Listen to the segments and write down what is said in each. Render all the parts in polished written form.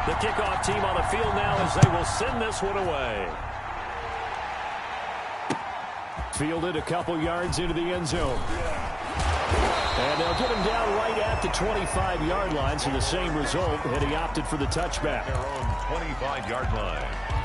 The kickoff team on the field now as they will send this one away. Fielded a couple yards into the end zone. And they'll get him down right at the 25-yard line, so the same result, and he opted for the touchback. Their own 25-yard line.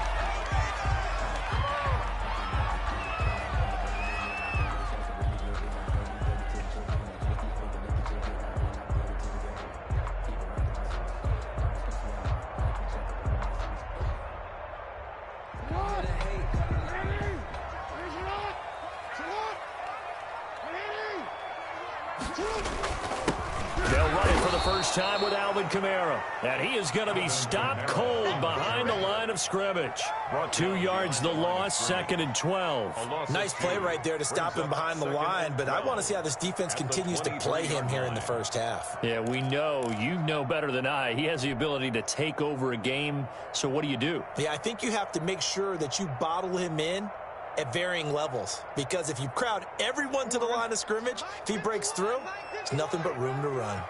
Time with Alvin Kamara, and he is going to be stopped cold behind the line of scrimmage. 2 yards the loss, 2nd and 12. Nice play right there to stop him behind the line, but I want to see how this defense continues to play him here in the first half. Yeah, we know, you know better than I, he has the ability to take over a game, so what do? Yeah, I think you have to make sure that you bottle him in at varying levels, because if you crowd everyone to the line of scrimmage, if he breaks through, there's nothing but room to run.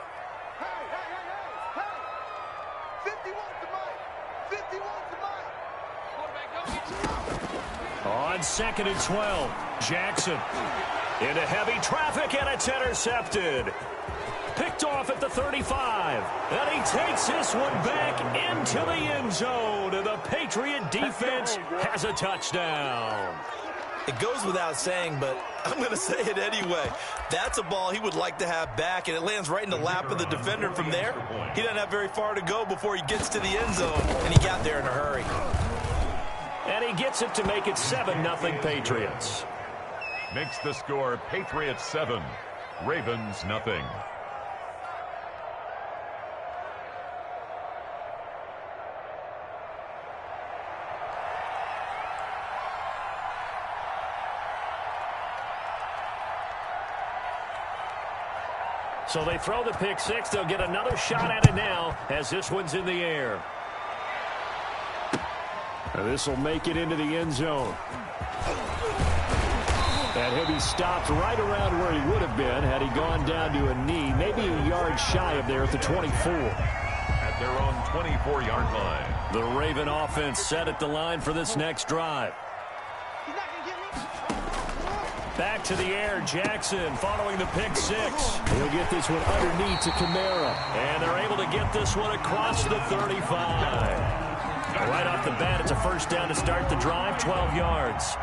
On 2nd and 12, Jackson into heavy traffic, and it's intercepted. Picked off at the 35, and he takes this one back into the end zone, and the Patriot defense has a touchdown. It goes without saying, but I'm going to say it anyway. That's a ball he would like to have back, and it lands right in the lap of the defender from there. He doesn't have very far to go before he gets to the end zone, and he got there in a hurry. And he gets it to make it 7-0 Patriots. Makes the score Patriots 7, Ravens nothing. So they throw the pick six. They'll get another shot at it now as this one's in the air. This will make it into the end zone. And he'll be stopped right around where he would have been had he gone down to a knee, maybe a yard shy of there at the 24. At their own 24-yard line. The Raven offense set at the line for this next drive. Back to the air, Jackson following the pick six. He'll get this one underneath to Kamara. And they're able to get this one across the 35. Right off the bat, it's a first down to start the drive, 12 yards.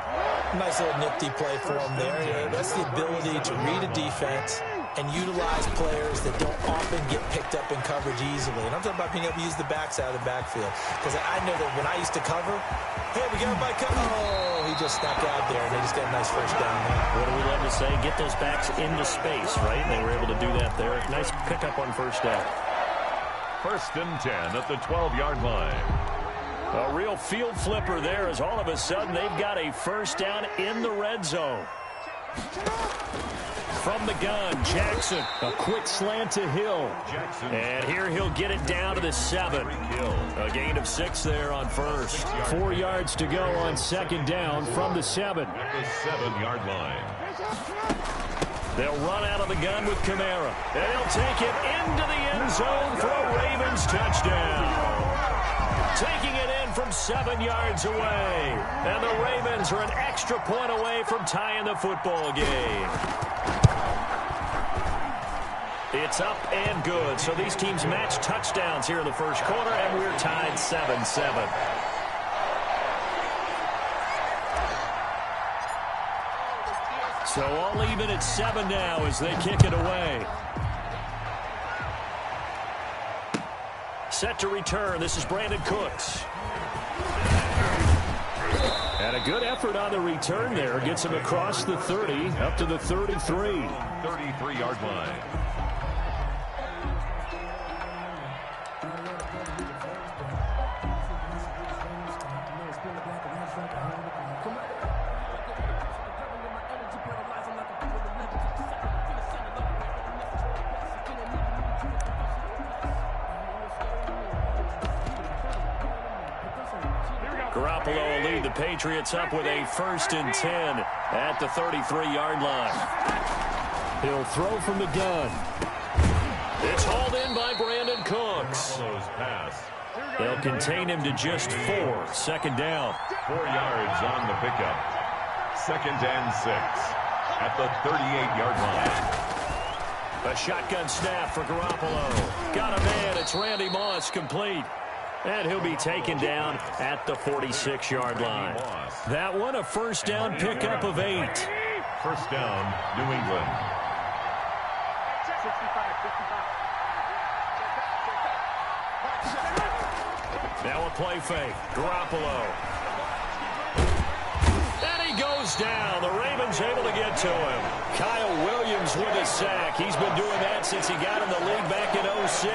Nice little nifty play for him there. Yeah, that's the ability to read a defense and utilize players that don't often get picked up in coverage easily. And I'm talking about being able to use the backside of the backfield. Because I know that when I used to cover, hey, we got everybody covered. Oh, he just snuck out there, and they just got a nice first down there. What do we love to say? Get those backs into space, right? And they were able to do that there. Nice pickup on first down. 1st and 10 at the 12-yard line. A real field flipper there as all of a sudden they've got a first down in the red zone. From the gun, Jackson. A quick slant to Hill. And here he'll get it down to the 7. A gain of 6 there on first. 4 yards to go on 2nd down from the 7. At the 7-yard line. They'll run out of the gun with Kamara. And they'll take it into the end zone for a Ravens touchdown. Taking it in from 7 yards away. And the Ravens are an extra point away from tying the football game. It's up and good. So these teams match touchdowns here in the first quarter, and we're tied 7-7. So all even at 7 now as they kick it away. Set to return. This is Brandon Cooks. And a good effort on the return there. Gets him across the 30, up to the 33. 33-yard line. Garoppolo will lead the Patriots up with a 1st and 10 at the 33-yard line. He'll throw from the gun. It's hauled in by Brandon Cooks. Garoppolo's pass They'll contain him to just 4. Second down. 4 yards on the pickup. 2nd and 6 at the 38-yard line. A shotgun snap for Garoppolo. Got a man. It's Randy Moss, complete. And he'll be taken down at the 46-yard line. That one, a first down pickup of 8. First down, New England. Now a play fake. Garoppolo. And he goes down. The Ravens able to get to him. Kyle Williams with a sack. He's been doing that since he got in the league back in 06.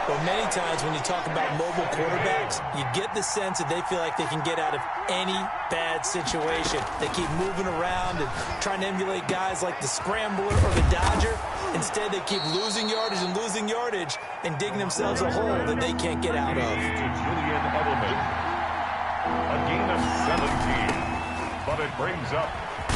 Well, many times when you talk about mobile quarterbacks, you get the sense that they feel like they can get out of any bad situation. They keep moving around and trying to emulate guys like the Scrambler or the Dodger. Instead, they keep losing yardage and digging themselves a hole that they can't get out of. To Julian Edelman. A gain of 17. But it brings up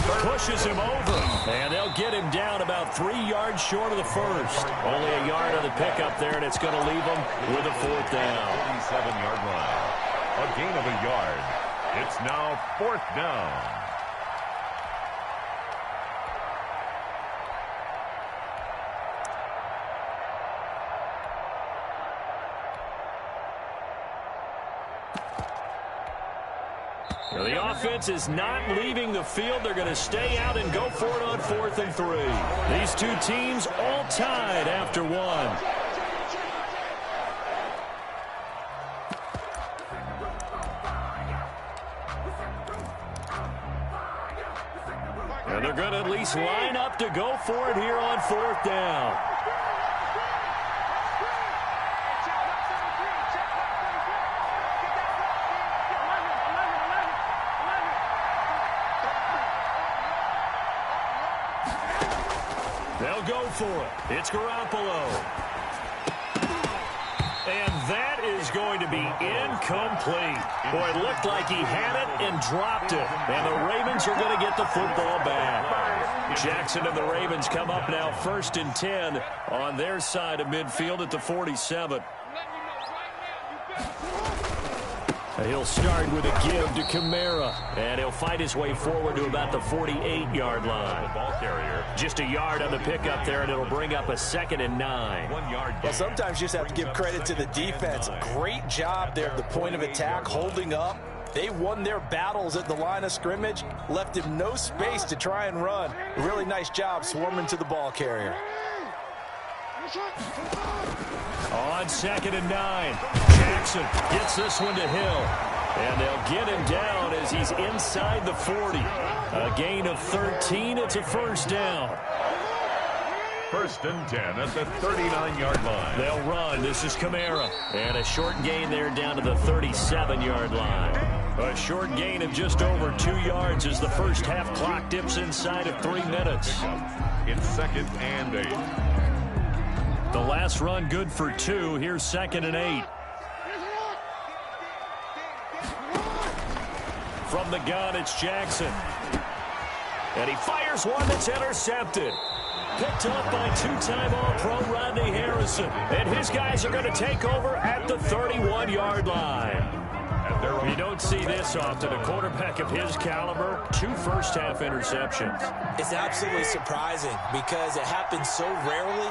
Pushes him over. And they'll get him down about 3 yards short of the first. Only a yard on the pickup there, and it's going to leave him with a 4th down. 47-yard line. A gain of a yard. It's now 4th down. The offense is not leaving the field. They're going to stay out and go for it on 4th and 3. These two teams all tied after 1. And they're going to at least line up to go for it here on 4th down. They'll go for it. It's Garoppolo. And that is going to be incomplete. Boy, it looked like he had it and dropped it. And the Ravens are going to get the football back. Jackson and the Ravens come up now 1st and 10 on their side of midfield at the 47. He'll start with a give to Kamara, and he'll fight his way forward to about the 48-yard line. The ball carrier. Just a yard on the pickup there, and it'll bring up a 2nd and 9. 1 yard. Well, sometimes you just have to give credit to the defense. Great job there at the point of attack, holding up. They won their battles at the line of scrimmage, left him no space to try and run. Really nice job swarming to the ball carrier. On 2nd and 9, Jackson gets this one to Hill. And they'll get him down as he's inside the 40. A gain of 13. It's a first down. 1st and 10 at the 39-yard line. They'll run. This is Kamara. And a short gain there down to the 37-yard line. A short gain of just over 2 yards as the first half clock dips inside of 3 minutes. It's 2nd and 8. The last run good for 2. Here's 2nd and 8. From the gun, it's Jackson. And he fires one that's intercepted. Picked up by 2-time All-Pro Rodney Harrison. And his guys are going to take over at the 31-yard line. You don't see this often. A quarterback of his caliber, 2 first-half interceptions. It's absolutely surprising because it happens so rarely.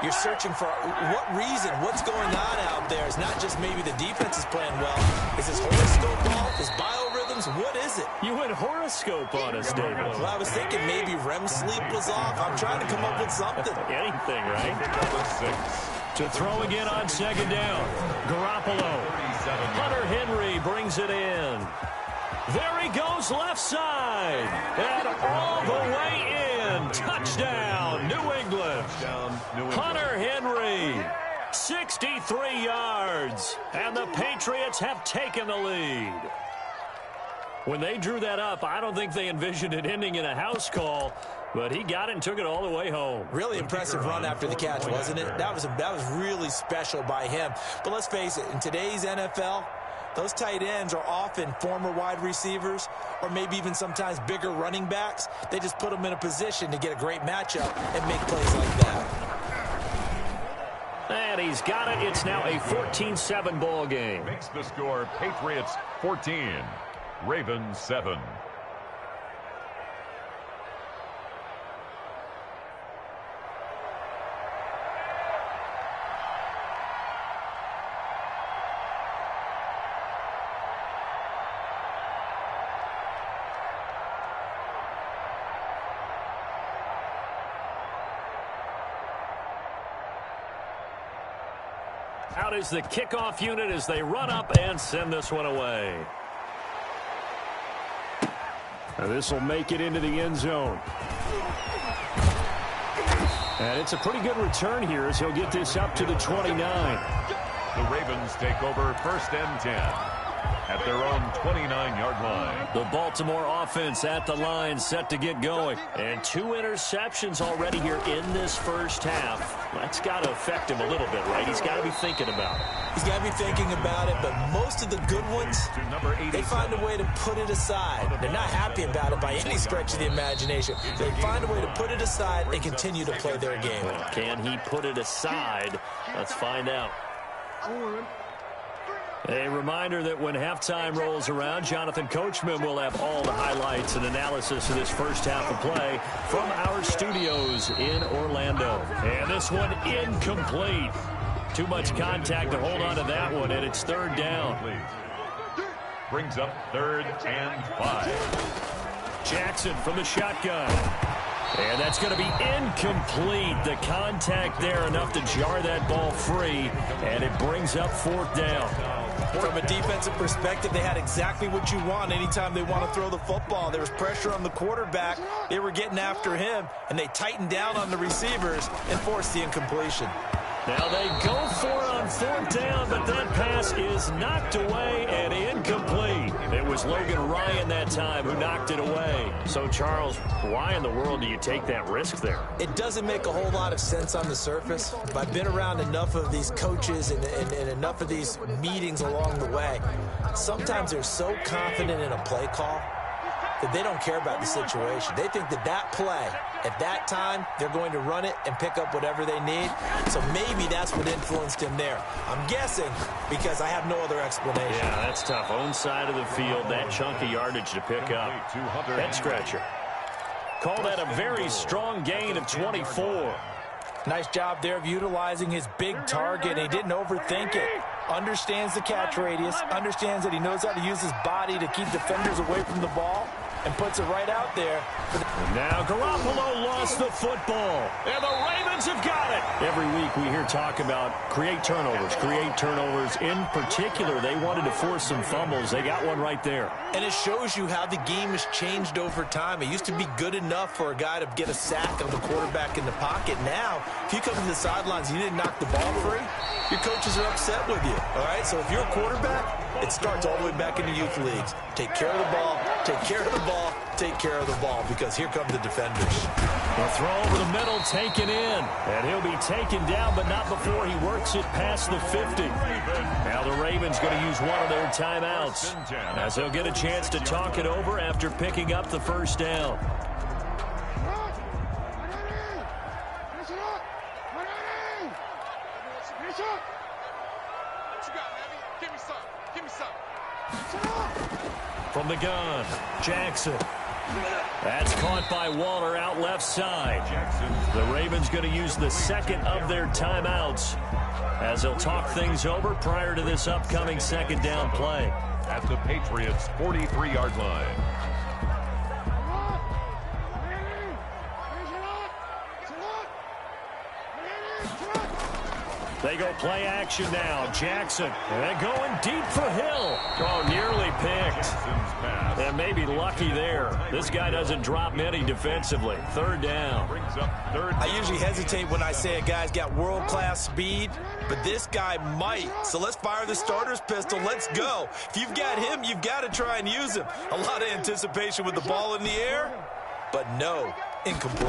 You're searching for what reason, what's going on out there. It's not just maybe the defense is playing well. Is this horoscope off? Is biorhythms? What is it? You went horoscope on us, David. Well, I was thinking maybe REM sleep was off. I'm trying to come up with something. Anything, right? To throw again on 2nd down. Garoppolo. Hunter Henry brings it in. There he goes left side. And all the way in. Touchdown, New England. Hunter Henry, 63 yards. And the Patriots have taken the lead. When they drew that up, I don't think they envisioned it ending in a house call. But he got it and took it all the way home. Really impressive run after the catch, wasn't it? That was really special by him. But let's face it, in today's NFL, those tight ends are often former wide receivers or maybe even sometimes bigger running backs. They just put them in a position to get a great matchup and make plays like that. And he's got it. It's now a 14-7 ball game. Makes the score Patriots 14, Ravens 7. Out is the kickoff unit as they run up and send this one away. This will make it into the end zone. And it's a pretty good return here as he'll get this up to the 29. The Ravens take over 1st and 10 at their own 29-yard line. The Baltimore offense at the line, set to get going. And 2 interceptions already here in this first half. That's got to affect him a little bit, right? He's got to be thinking about it. He's got to be thinking about it, but most of the good ones, they find a way to put it aside. They're not happy about it by any stretch of the imagination. They find a way to put it aside and continue to play their game. Well, can he put it aside? Let's find out. A reminder that when halftime rolls around, Jonathan Coachman will have all the highlights and analysis of this first half of play from our studios in Orlando. And this one incomplete. Too much contact to hold on to that one, and it's 3rd down. Brings up 3rd and 5. Jackson from the shotgun. And that's going to be incomplete. The contact there enough to jar that ball free, and it brings up 4th down. From a defensive perspective, they had exactly what you want anytime they want to throw the football. There was pressure on the quarterback. They were getting after him, and they tightened down on the receivers and forced the incompletion. Now they go for it on 4th down, but that pass is knocked away and incomplete. It was Logan Ryan that time who knocked it away. So, Charles, why in the world do you take that risk there? It doesn't make a whole lot of sense on the surface, but I've been around enough of these coaches and enough of these meetings along the way. Sometimes they're so confident in a play call that they don't care about the situation. They think that play, at that time, they're going to run it and pick up whatever they need. So maybe that's what influenced him there. I'm guessing because I have no other explanation. Yeah, that's tough. Own side of the field, that chunk of yardage to pick up. Head scratcher. Call that a very strong gain of 24. Nice job there of utilizing his big target. He didn't overthink it. Understands the catch radius. Understands that he knows how to use his body to keep defenders away from the ball. And puts it right out there. Now Garoppolo lost the football. And the Ravens have got it. Every week we hear talk about create turnovers. In particular, they wanted to force some fumbles. They got one right there. And it shows you how the game has changed over time. It used to be good enough for a guy to get a sack on the quarterback in the pocket. Now, if you come to the sidelines and you didn't knock the ball free, your coaches are upset with you. All right? So if you're a quarterback, it starts all the way back in the youth leagues. Take care of the ball. Take care of the ball. Take care of the ball, because here come the defenders. The throw over the middle, taken in. And he'll be taken down, but not before he works it past the 50. Now the Ravens going to use one of their timeouts, as they'll get a chance to talk it over after picking up the first down. From the gun, Jackson. That's caught by Waller out left side. The Ravens going to use the second of their timeouts as they'll talk things over prior to this upcoming 2nd down play. At the Patriots' 43-yard line. They go play action now. Jackson. And they're going deep for Hill. Oh, nearly picked. And maybe lucky there. This guy doesn't drop many defensively. 3rd down. I usually hesitate when I say a guy's got world-class speed, but this guy might. So let's fire the starter's pistol. Let's go. If you've got him, you've got to try and use him. A lot of anticipation with the ball in the air, but no, incomplete.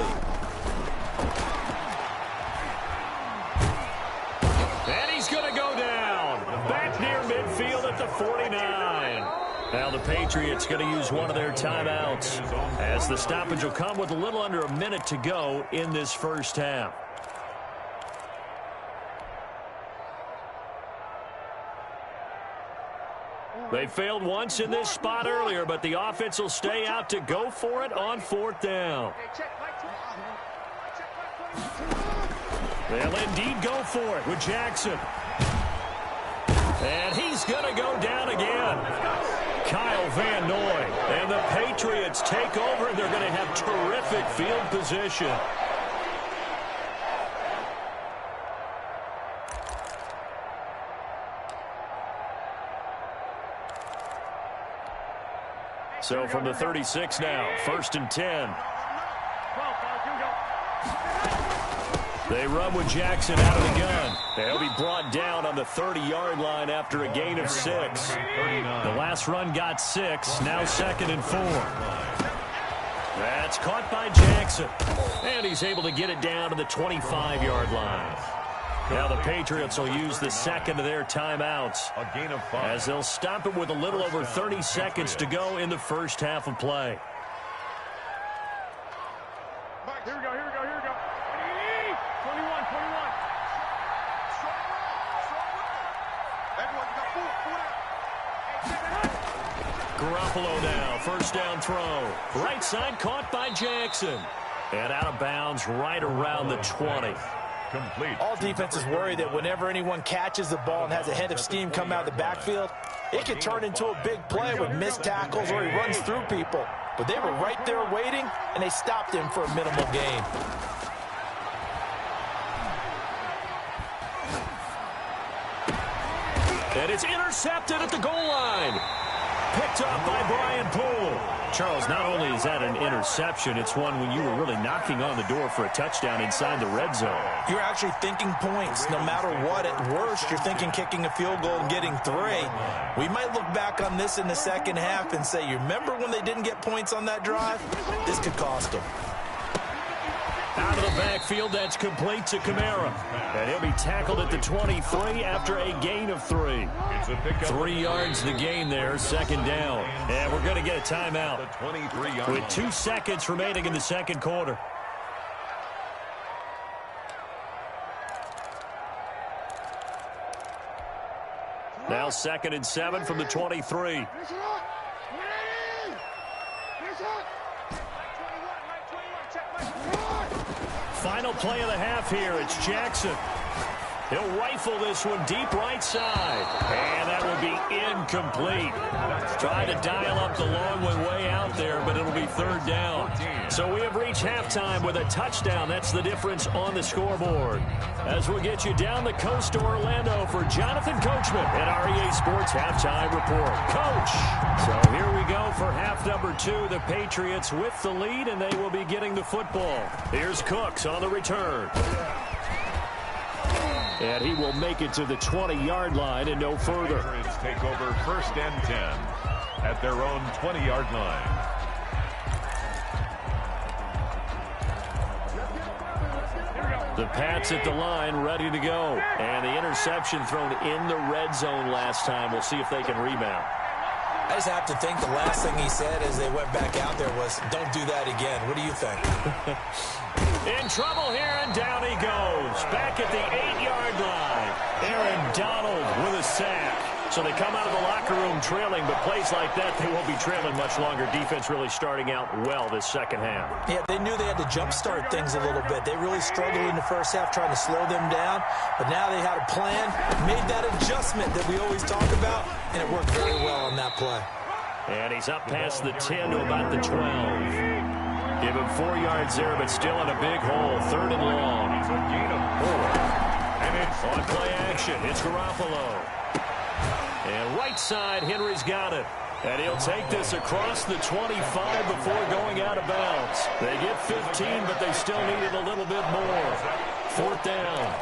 And he's going to go down. Back near midfield at the 49. Now the Patriots going to use one of their timeouts, as the stoppage will come with a little under a minute to go in this first half. They failed once in this spot earlier, but the offense will stay out to go for it on 4th down. They'll indeed go for it with Jackson. And he's going to go down again. Kyle Van Noy. And the Patriots take over, and they're going to have terrific field position. So from the 36 now, 1st and 10. They run with Jackson out of the gun. They'll be brought down on the 30-yard line after a gain of 6. The last run got 6, now 2nd and 4. That's caught by Jackson. And he's able to get it down to the 25-yard line. Now the Patriots will use the second of their timeouts as they'll stop it with a little over 30 seconds to go in the first half of play. Here we go. 21. Garoppolo now, first down throw. Right side caught by Jackson. And out of bounds right around the 20. Complete. All defenses worry that whenever anyone catches the ball and has a head of steam come out of the backfield, it could turn into a big play with missed tackles or he runs through people. But they were right there waiting, and they stopped him for a minimal gain. And it's intercepted at the goal line. Picked up by Brian Poole. Charles, not only is that an interception, it's one when you were really knocking on the door for a touchdown inside the red zone. You're actually thinking points. No matter what, at worst, you're thinking kicking a field goal and getting 3. We might look back on this in the second half and say, you remember when they didn't get points on that drive? This could cost them. Out of the backfield, that's complete to Kamara. And he'll be tackled at the 23 after a gain of 3. 3 yards the gain there, second down. And we're going to get a timeout with 2 seconds remaining in the second quarter. Now 2nd and 7 from the 23. Final play of the half here. It's Jackson. He'll rifle this one deep right side. And that will be incomplete. Trying to dial up the long one way out there, but it'll be 3rd down. So we have reached halftime with a touchdown. That's the difference on the scoreboard. As we'll get you down the coast to Orlando for Jonathan Coachman at REA Sports Halftime Report. Coach! So here we go for half number 2. The Patriots with the lead, and they will be getting the football. Here's Cooks on the return. And he will make it to the 20-yard line and no further. Patriots take over 1st and 10 at their own 20-yard line. The Pats at the line, ready to go. And the interception thrown in the red zone last time. We'll see if they can rebound. I just have to think the last thing he said as they went back out there was, don't do that again. What do you think? In trouble here, and down he goes. Back at the 8-yard line. Aaron Donald with a sack. So they come out of the locker room trailing, but plays like that, they won't be trailing much longer. Defense really starting out well this second half. Yeah, they knew they had to jumpstart things a little bit. They really struggled in the first half trying to slow them down, but now they had a plan, made that adjustment that we always talk about, and it worked very well on that play. And he's up past the 10 to about the 12. Give him 4 yards there, but still in a big hole. 3rd and long. It's a gain of 4. And it's on play action. It's Garoppolo. And right side, Henry's got it. And he'll take this across the 25 before going out of bounds. They get 15, but they still needed a little bit more. 4th down.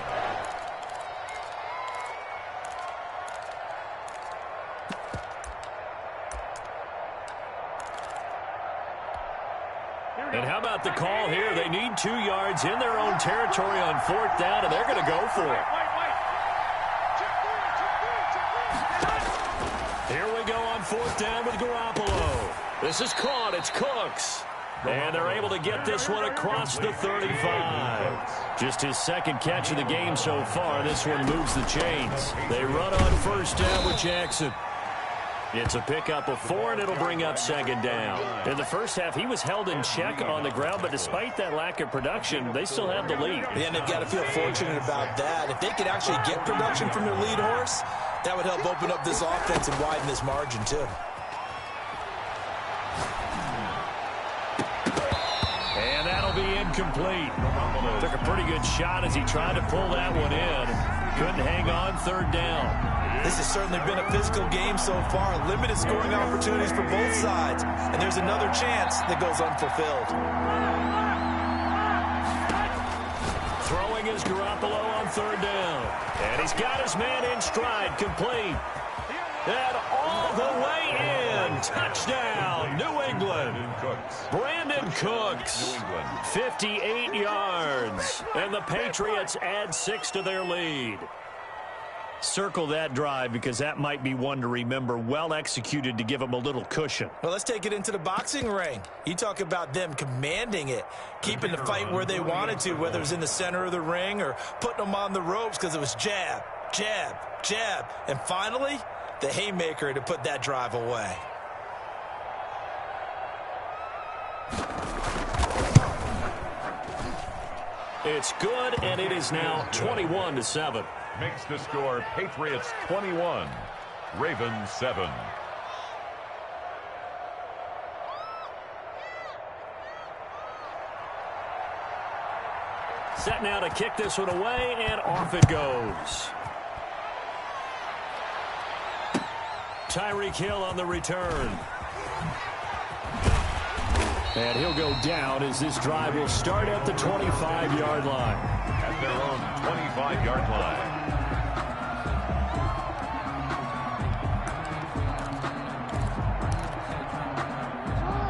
And how about the call here? They need 2 yards in their own territory on 4th down, and they're going to go for it. Here we go on 4th down with Garoppolo. This is caught. It's Cooks. And they're able to get this one across the 35. Just his 2nd catch of the game so far. This one moves the chains. They run on 1st down with Jackson. It's a pickup of 4, and it'll bring up second down. In the first half, he was held in check on the ground, but despite that lack of production, they still have the lead. Yeah, and they've got to feel fortunate about that. If they could actually get production from their lead horse, that would help open up this offense and widen this margin, too. And that'll be incomplete. Took a pretty good shot as he tried to pull that one in. Couldn't hang on third down. This has certainly been a physical game so far. Limited scoring opportunities for both sides. And there's another chance that goes unfulfilled. Throwing is Garoppolo on third down. And he's got his man in stride, complete. And all the way in. Touchdown, New England. Brandon Cooks. 58 yards. And the Patriots add 6 to their lead. Circle that drive because that might be one to remember. Well executed to give them a little cushion. Well, let's take it into the boxing ring. You talk about them commanding it, keeping the fight where they wanted to, whether it was in the center of the ring or putting them on the ropes because it was jab, jab, jab. And finally, the haymaker to put that drive away. It's good, and it is now 21-7. Makes the score Patriots 21, Ravens 7. Set now to kick this one away, and off it goes. Tyreek Hill on the return. And he'll go down as this drive will start at the 25-yard line. At their own 25-yard line.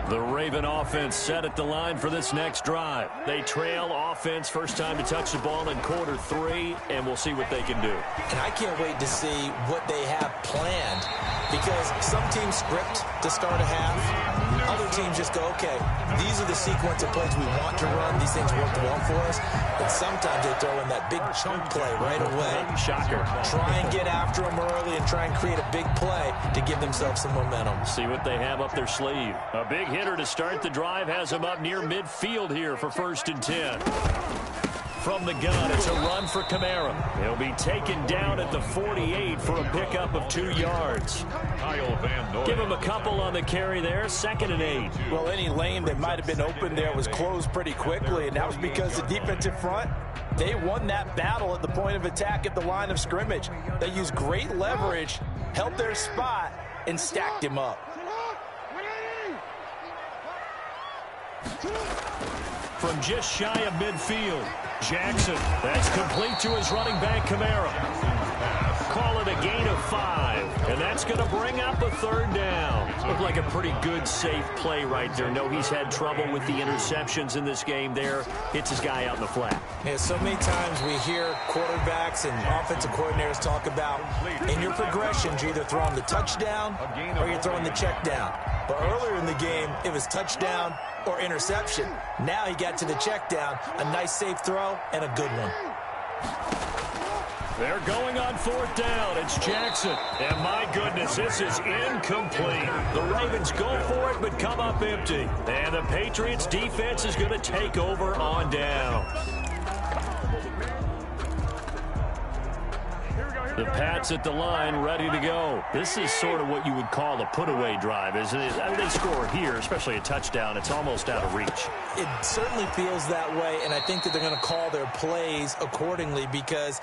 The Raven offense set at the line for this next drive. They trail offense, first time to touch the ball in quarter 3, and we'll see what they can do. And I can't wait to see what they have planned because some teams script to start a half. Other teams just go, okay, these are the sequence of plays we want to run. These things worked well for us. And sometimes they throw in that big chunk play right away. Shocker. Try and get after them early and try and create a big play to give themselves some momentum. See what they have up their sleeve. A big hitter to start the drive has him up near midfield here for 1st and 10. From the gun, it's a run for Kamara. He'll be taken down at the 48 for a pickup of 2 yards. Give him a couple on the carry there, 2nd and 8. Well, any lane that might have been open there was closed pretty quickly, and that was because the defensive front, they won that battle at the point of attack at the line of scrimmage. They used great leverage, held their spot, and stacked him up. From just shy of midfield, Jackson. That's complete to his running back, Kamara. Call it a gain of 5, and that's going to bring up a 3rd down. Looked like a pretty good, safe play right there. No, he's had trouble with the interceptions in this game there. Hits his guy out in the flat. Yeah, so many times we hear quarterbacks and offensive coordinators talk about in your progressions, you're either throwing the touchdown or you're throwing the check down. But earlier in the game, it was touchdown or interception. Now he got to the check down, a nice safe throw, and a good one. They're going on 4th down. It's Jackson. And my goodness, this is incomplete. The Ravens go for it, but come up empty. And the Patriots defense is going to take over on down. The Pats at the line, ready to go. This is sort of what you would call a put-away drive, isn't it? I mean, they score here, especially a touchdown. It's almost out of reach. It certainly feels that way, and I think that they're going to call their plays accordingly because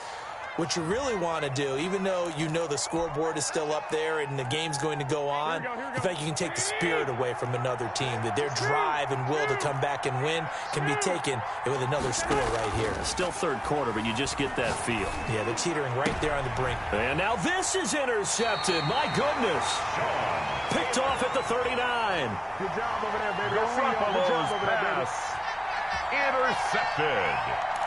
what you really want to do, even though you know the scoreboard is still up there and the game's going to go on, in fact, you can take the spirit away from another team, that their drive and will to come back and win can be taken with another score right here. Still 3rd quarter, but you just get that feel. Yeah, they're teetering right there on the brink. And now this is intercepted. My goodness. Picked off at the 39. Good job over there, baby. Garoppolo's pass intercepted.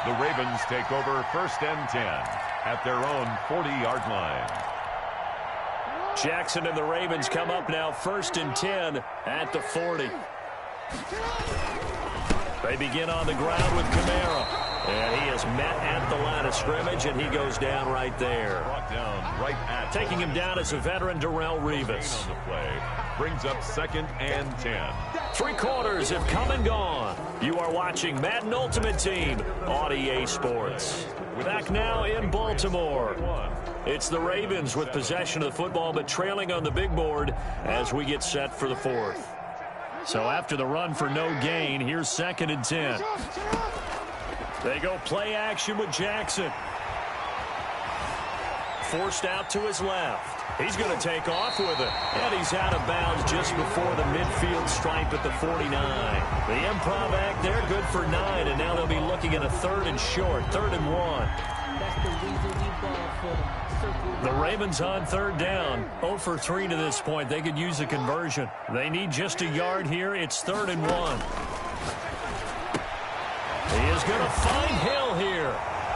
The Ravens take over 1st and 10 at their own 40-yard line. Jackson and the Ravens come up now 1st and 10 at the 40. They begin on the ground with Kamara. And he is met at the line of scrimmage, and he goes down right there. Brought down right at Taking him down is a veteran, Darrelle Revis. on the play. Brings up 2nd and 10. 3 quarters have come and gone. You are watching Madden Ultimate Team on EA Sports. Back now in Baltimore. It's the Ravens with possession of the football, but trailing on the big board as we get set for the 4th. So after the run for no gain, here's 2nd and 10. They go play action with Jackson. Forced out to his left. He's going to take off with it. And he's out of bounds just before the midfield stripe at the 49. The improv act there, good for 9. And now they'll be looking at a 3rd and short, 3rd and 1. The Ravens on 3rd down. 0 for 3 to this point. They could use a conversion. They need just a yard here. It's 3rd and 1. He is going to find Hill here.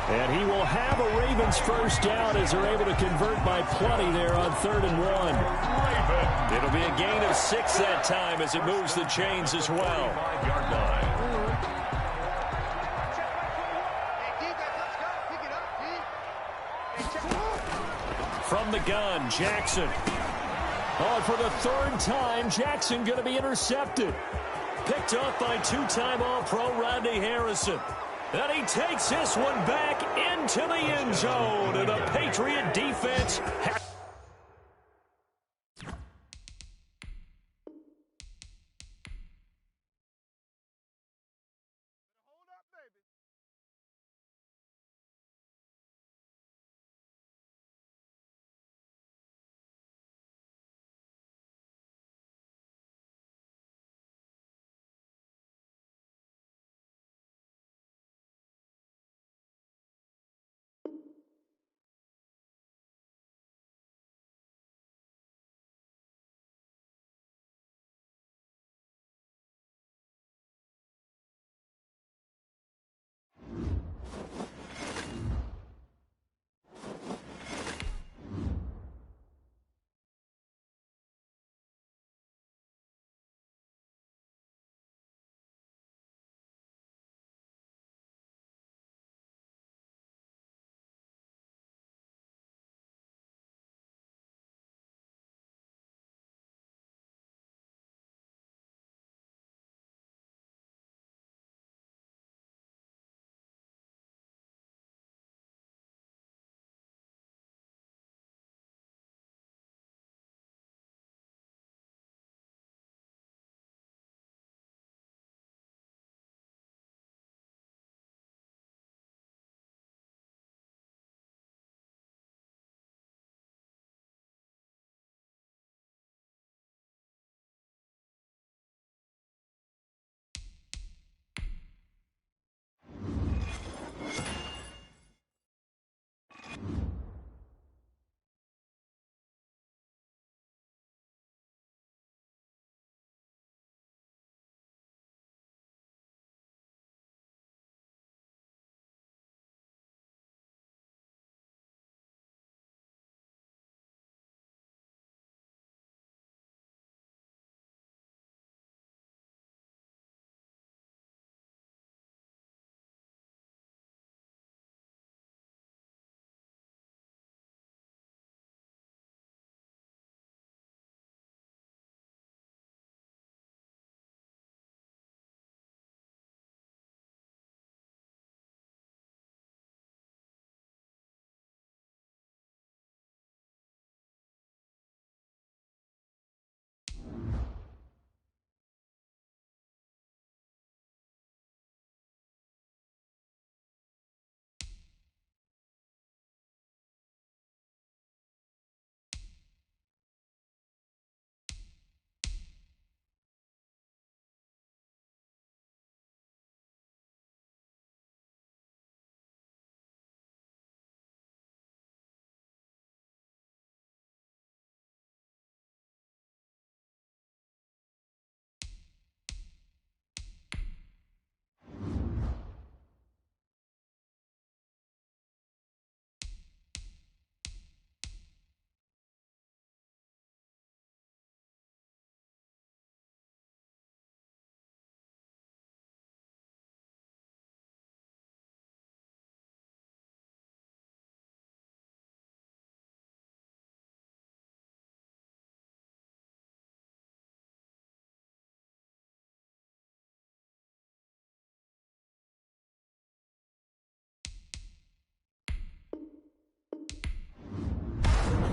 And he will have a Ravens first down as they're able to convert by plenty there on 3rd and 1. It'll be a gain of 6 that time as it moves the chains as well. 5-yard line. From the gun, Jackson. Oh, for the 3rd time, Jackson going to be intercepted. Picked up by 2-time All-Pro Rodney Harrison. And he takes this one back into the end zone. And the Patriot defense has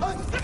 A